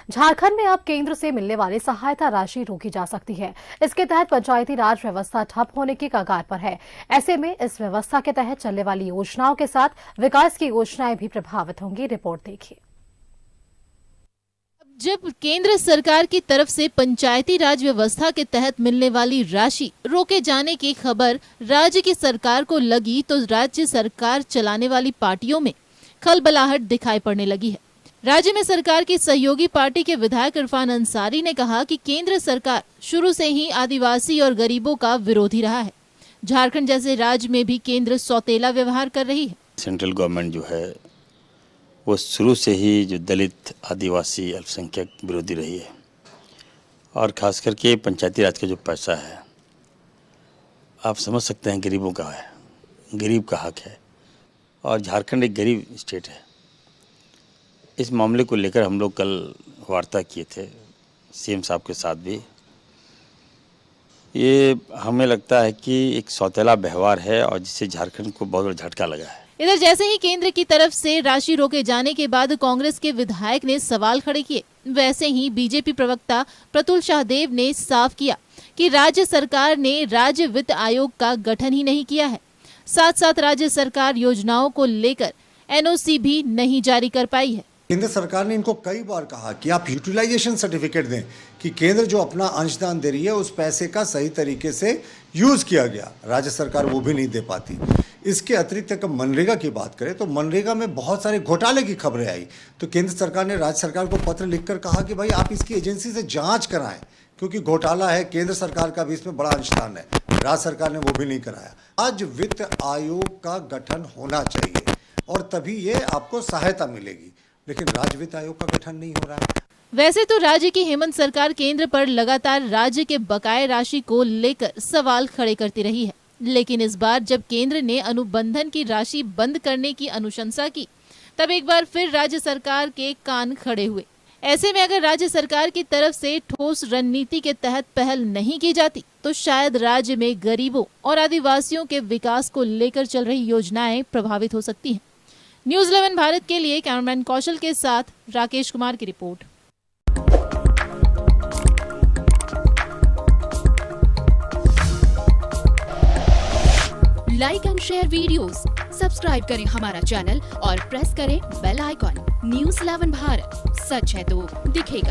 झारखंड में अब केंद्र से मिलने वाली सहायता राशि रोकी जा सकती है। इसके तहत पंचायती राज व्यवस्था ठप होने की कगार पर है। ऐसे में इस व्यवस्था के तहत चलने वाली योजनाओं के साथ विकास की योजनाएं भी प्रभावित होंगी। रिपोर्ट देखिए। जब केंद्र सरकार की तरफ से पंचायती राज व्यवस्था के तहत मिलने वाली राशि रोके जाने की खबर राज्य की सरकार को लगी तो राज्य सरकार चलाने वाली पार्टियों में खलबलाहट दिखाई पड़ने लगी है। राज्य में सरकार की सहयोगी पार्टी के विधायक इरफान अंसारी ने कहा कि केंद्र सरकार शुरू से ही आदिवासी और गरीबों का विरोधी रहा है। झारखंड जैसे राज्य में भी केंद्र सौतेला व्यवहार कर रही है। सेंट्रल गवर्नमेंट जो है वो शुरू से ही जो दलित, आदिवासी, अल्पसंख्यक विरोधी रही है और खास करके पंचायती राज का जो पैसा है आप समझ सकते हैं गरीबों का है, गरीब का हक है और झारखंड एक गरीब स्टेट है। इस मामले को लेकर हम लोग कल वार्ता किए थे सीएम साहब के साथ भी। ये हमें लगता है कि एक सौतेला व्यवहार है और जिससे झारखंड को बहुत बड़ा झटका लगा है। इधर जैसे ही केंद्र की तरफ से राशि रोके जाने के बाद कांग्रेस के विधायक ने सवाल खड़े किए, वैसे ही बीजेपी प्रवक्ता प्रतुल शाहदेव ने साफ किया कि राज्य सरकार ने राज्य वित्त आयोग का गठन ही नहीं किया है। साथ साथ राज्य सरकार योजनाओं को लेकर एनओसी भी नहीं जारी कर पाई है। केंद्र सरकार ने इनको कई बार कहा कि आप यूटिलाइजेशन सर्टिफिकेट दें कि केंद्र जो अपना अंशदान दे रही है उस पैसे का सही तरीके से यूज किया गया। राज्य सरकार वो भी नहीं दे पाती। इसके अतिरिक्त अगर मनरेगा की बात करें तो मनरेगा में बहुत सारे घोटाले की खबरें आई तो केंद्र सरकार ने राज्य सरकार को पत्र लिखकर कहा कि भाई आप इसकी एजेंसी से जांच कराएं क्योंकि घोटाला है। केंद्र सरकार का भी इसमें बड़ा अंशदान है, राज्य सरकार ने वो भी नहीं कराया। आज वित्त आयोग का गठन होना चाहिए और तभी ये आपको सहायता मिलेगी, लेकिन राज्य वित्त आयोग का गठन नहीं हो रहा है। वैसे तो राज्य की हेमंत सरकार केंद्र पर लगातार राज्य के बकाये राशि को लेकर सवाल खड़े करती रही है, लेकिन इस बार जब केंद्र ने अनुबंधन की राशि बंद करने की अनुशंसा की तब एक बार फिर राज्य सरकार के कान खड़े हुए। ऐसे में अगर राज्य सरकार की तरफ से ठोस रणनीति के तहत पहल नहीं की जाती तो शायद राज्य में गरीबों और आदिवासियों के विकास को लेकर चल रही योजनाएं प्रभावित हो सकती हैं। न्यूज़ 11 भारत के लिए कैमरामैन कौशल के साथ राकेश कुमार की report. Like and share videos, subscribe करें हमारा चैनल और प्रेस करें बेल आइकॉन। न्यूज़ 11 भारत, सच है तो दिखेगा।